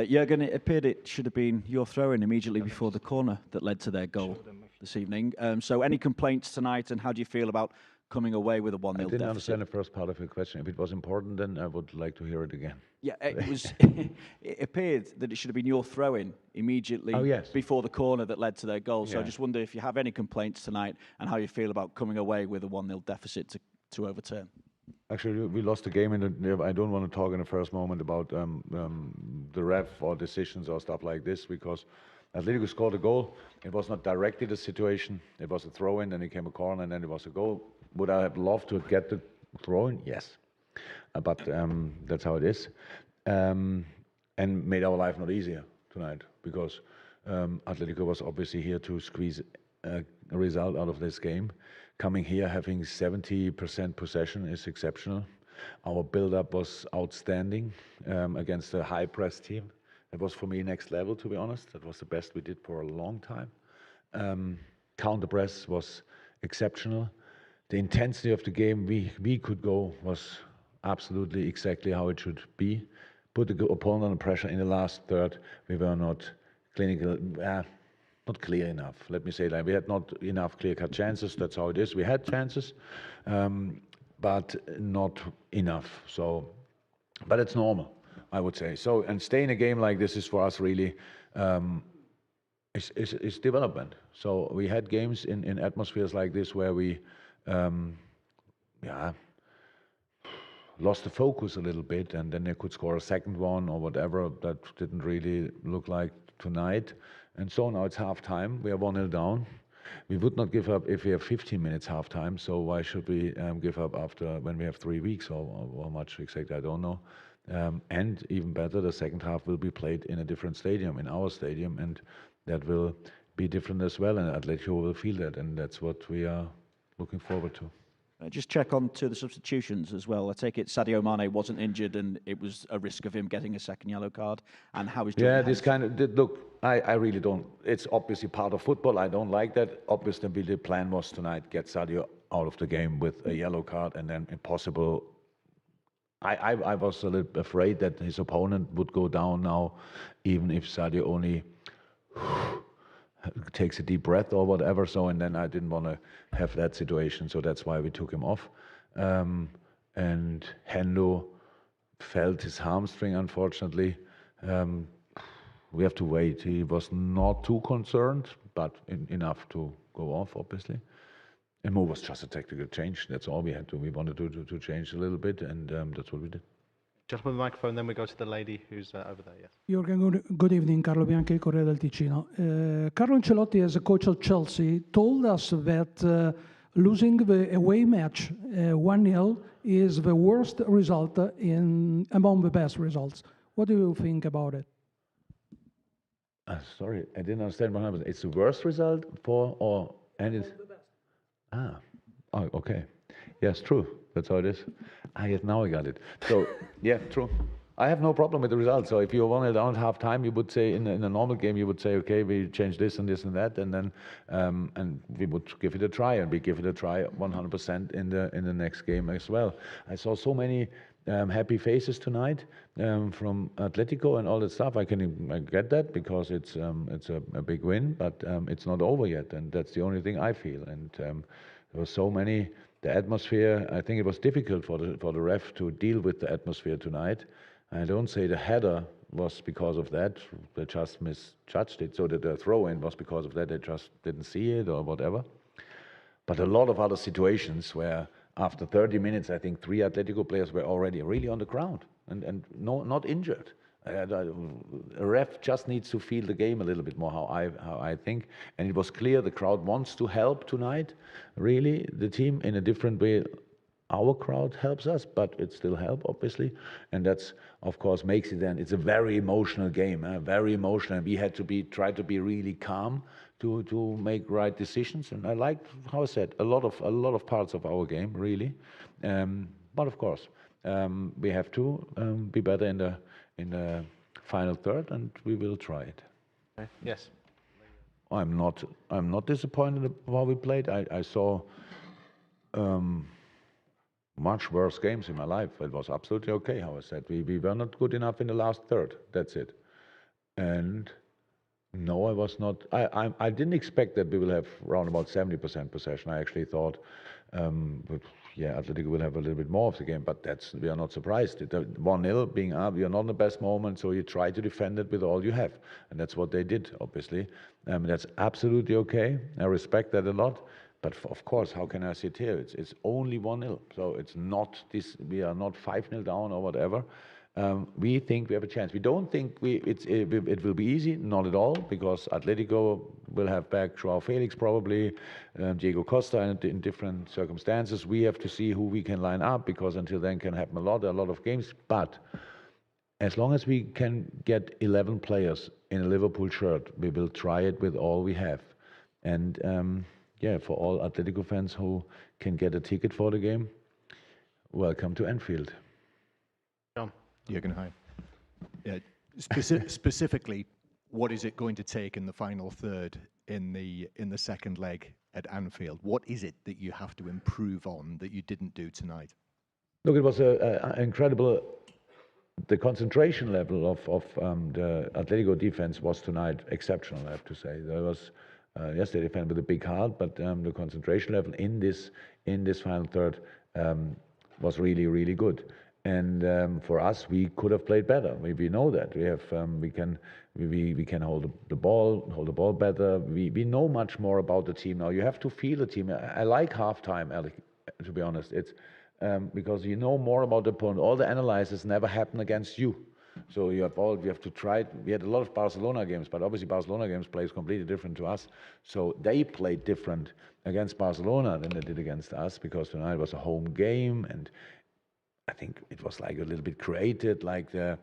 Jurgen, it appeared it should have been your throw-in immediately before the corner that led to their goal this evening. So any complaints tonight, and how do you feel about coming away with a 1-0 deficit? I didn't understand the first part of your question. If it was important, then I would like to hear it again. Yeah, it was. It appeared that it should have been your throw-in immediately before the corner that led to their goal. So I just wonder if you have any complaints tonight, and how you feel about coming away with a 1-0 deficit to overturn. Actually, we lost the game, and I don't want to talk in the first moment about the ref or decisions or stuff like this, because Atletico scored a goal. It was not directly the situation. It was a throw-in, then it came a corner, and then it was a goal. Would I have loved to get the throw-in? Yes. But that's how it is. And made our life not easier tonight, because Atletico was obviously here to squeeze a result out of this game. Coming here, having 70% possession is exceptional. Our build-up was outstanding against a high-press team. It was, for me, next level, to be honest. That was the best we did for a long time. Counter-press was exceptional. The intensity of the game we could go was absolutely exactly how it should be. Put the opponent under pressure in the last third. We were not clinical. Not clear enough. Let me say that we had not enough clear-cut chances. That's how it is. We had chances, but not enough. So, but it's normal, I would say. So, and staying a game like this is for us really is development. So we had games in atmospheres like this where we, lost the focus a little bit, and then they could score a second one or whatever. That didn't really look like tonight. And so now it's half-time. We are 1-0 down. We would not give up if we have 15 minutes half-time, so why should we give up after when we have 3 weeks, or how much exactly, I don't know. And even better, the second half will be played in a different stadium, in our stadium, and that will be different as well, and Atletico will feel that, and that's what we are looking forward to. Just check on to the substitutions as well. I take it Sadio Mane wasn't injured, and it was a risk of him getting a second yellow card. And how is this kind of look? I really don't. It's obviously part of football. I don't like that. Obviously, the plan was tonight get Sadio out of the game with a yellow card, and then impossible. I was a little afraid that his opponent would go down now, even if Sadio only takes a deep breath or whatever. So, and then I didn't want to have that situation, so that's why we took him off. And Hendo felt his hamstring, unfortunately. We have to wait. He was not too concerned, but enough to go off, obviously. And Mo was just a tactical change. That's all we had to. We wanted to change a little bit, and that's what we did. Gentleman with the microphone, then we go to the lady who's over there, yes. Jurgen, good evening. Carlo Bianchi, Corriere del Ticino. Carlo Ancelotti, as a coach of Chelsea, told us that losing the away match 1-0 is the worst result among the best results. What do you think about it? Sorry, I didn't understand what happened. It's the worst result and it's okay. Yes, true. That's how it is. Yes, now I got it. So, yeah, true. I have no problem with the result. So if you won it down at half time, you would say in a normal game, you would say, okay, we change this and this and that, and then and we would give it a try, and we give it a try 100% in the next game as well. I saw so many happy faces tonight from Atletico and all that stuff. I get that, because it's a big win, but it's not over yet, and that's the only thing I feel. And there were so many. The atmosphere, I think it was difficult for the ref to deal with the atmosphere tonight. I don't say the header was because of that. They just misjudged it. So that the throw-in was because of that. They just didn't see it or whatever. But a lot of other situations where after 30 minutes, I think 3 Atletico players were already really on the ground and not injured. A ref just needs to feel the game a little bit more, how I think. And it was clear the crowd wants to help tonight, really, the team in a different way. Our crowd helps us, but it still helps, obviously. And that's, of course, makes it then, it's a very emotional game, very emotional. And we had to try to be really calm to make right decisions. And I liked, how I said, a lot of parts of our game, really. But of course, we have to be better in the final third, and we will try it. Okay. Yes. I'm not disappointed with how we played. I saw much worse games in my life. It was absolutely okay, how I said. We were not good enough in the last third. That's it. And no, I was not. I didn't expect that we will have around about 70% possession. I actually thought, but yeah, Atletico will have a little bit more of the game, but we are not surprised. 1-0 being up, you're not in the best moment, so you try to defend it with all you have. And that's what they did, obviously. That's absolutely okay. I respect that a lot. But of course, how can I sit here? It's only 1-0. So it's not this, we are not 5-0 down or whatever. We think we have a chance. We don't think it will be easy, not at all, because Atletico will have back Joao Felix probably, Diego Costa in different circumstances. We have to see who we can line up, because until then can happen a lot of games. But as long as we can get 11 players in a Liverpool shirt, we will try it with all we have. And yeah, for all Atletico fans who can get a ticket for the game, welcome to Anfield. John. Jurgen, hi. Yeah, specifically, what is it going to take in the final third in the second leg at Anfield? What is it that you have to improve on that you didn't do tonight? Look, it was an incredible. The concentration level of the Atletico defense was tonight exceptional, I have to say. There was yes, they defended with a big heart, but the concentration level in this final third was really, really good. And for us, we could have played better. We know that we can hold the ball better. We know much more about the team now. You have to feel the team. I like halftime, to be honest. It's because you know more about the opponent. All the analysis never happen against you. So you have to try. We had a lot of Barcelona games, but obviously Barcelona games plays completely different to us. So they played different against Barcelona than they did against us, because tonight was a home game, and I think it was like a little bit created, like the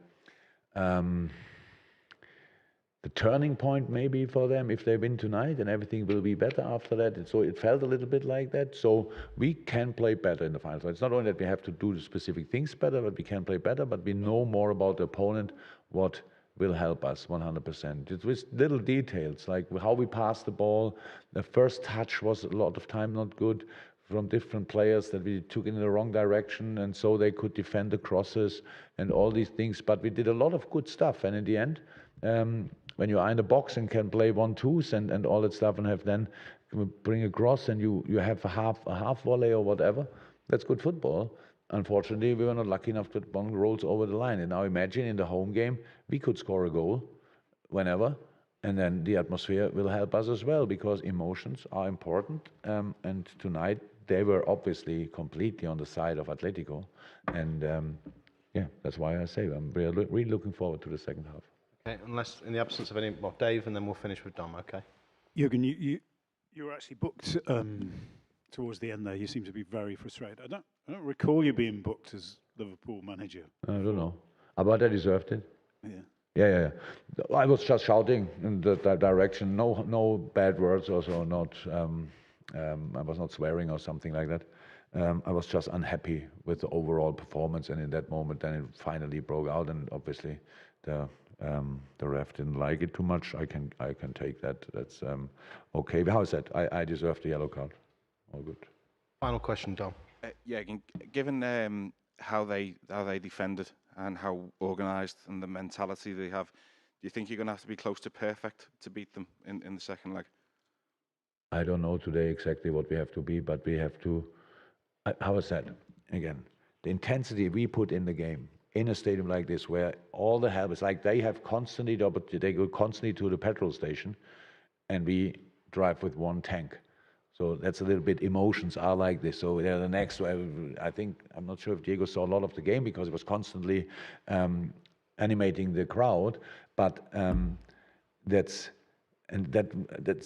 turning point maybe for them if they win tonight, and everything will be better after that. So it felt a little bit like that. So we can play better in the final. So it's not only that we have to do the specific things better, but we can play better, but we know more about the opponent, what will help us 100%. It's with little details, like how we pass the ball. The first touch was a lot of time not good from different players, that we took in the wrong direction, and so they could defend the crosses and all these things. But we did a lot of good stuff, and in the end, when you are in the box and can play 1-2s and all that stuff, and have then bring a cross and you have a half volley or whatever, that's good football. Unfortunately, we were not lucky enough that one rolls over the line. And now imagine in the home game, we could score a goal whenever, and then the atmosphere will help us as well, because emotions are important. And tonight, they were obviously completely on the side of Atletico. And yeah, that's why I say I'm really looking forward to the second half. Okay, unless in the absence of any, well, Dave, and then we'll finish with Dom, okay? Jurgen, you were actually booked towards the end there. You seem to be very frustrated. I don't recall you being booked as Liverpool manager. I don't know. But I deserved it. Yeah. Yeah. I was just shouting in that direction. No bad words, also not. I was not swearing or something like that. I was just unhappy with the overall performance, and in that moment, then it finally broke out. And obviously, the ref didn't like it too much. I can take that. That's okay. How is that? I deserve the yellow card. All good. Final question, Dom. Yeah, given how they defended and how organised and the mentality they have, do you think you're going to have to be close to perfect to beat them in the second leg? I don't know today exactly what we have to be, but we have to. How is that? Again, the intensity we put in the game in a stadium like this, where all the help is like they have constantly, they go constantly to the petrol station, and we drive with one tank. So that's a little bit, emotions are like this. So yeah, the next, I think, I'm not sure if Diego saw a lot of the game, because it was constantly animating the crowd, but that's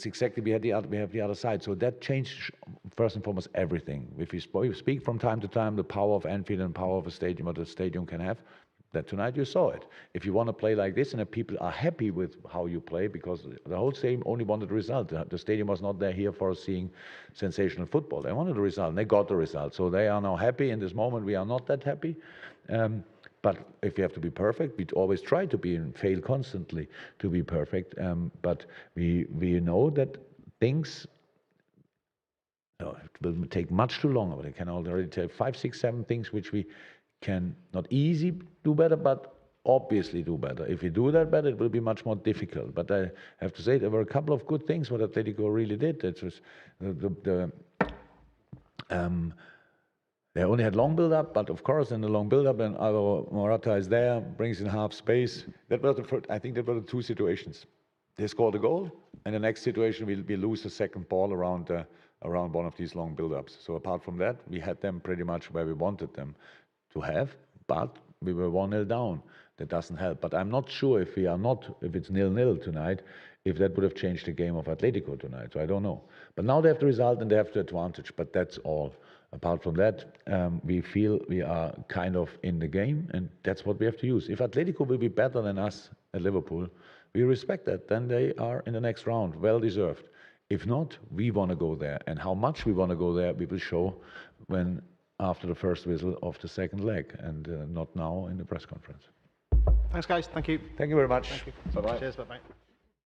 exactly, we have the other side. So that changed first and foremost everything. If we speak from time to time the power of Anfield and power of a stadium, what the stadium can have, that tonight you saw it. If you want to play like this and if people are happy with how you play, because the whole stadium only wanted the result. The stadium was not there here for seeing sensational football. They wanted the result, and they got the result. So they are now happy. In this moment, we are not that happy. But if you have to be perfect, we always try to be and fail constantly to be perfect. But we know that things, it will take much too long, but it can already take 5, 6, 7 things which we can not easy do better, but obviously do better. If we do that better, it will be much more difficult. But I have to say there were a couple of good things what Atletico really did. It was they only had long build-up, but of course in the long build-up, and Morata is there, brings in half space. That was I think that were the two situations. They scored a goal, and the next situation we lose a second ball around one of these long build-ups. So apart from that, we had them pretty much where we wanted them to have, but we were 1-0 down. That doesn't help. But I'm not sure if it's 0-0 tonight, if that would have changed the game of Atletico tonight. So I don't know. But now they have the result and they have the advantage. But that's all. Apart from that, we feel we are kind of in the game, and that's what we have to use. If Atletico will be better than us at Liverpool, we respect that. Then they are in the next round, well deserved. If not, we want to go there, and how much we want to go there, we will show when after the first whistle of the second leg, and not now in the press conference. Thanks, guys. Thank you. Thank you very much. Thank you. Bye-bye. Cheers. Bye-bye.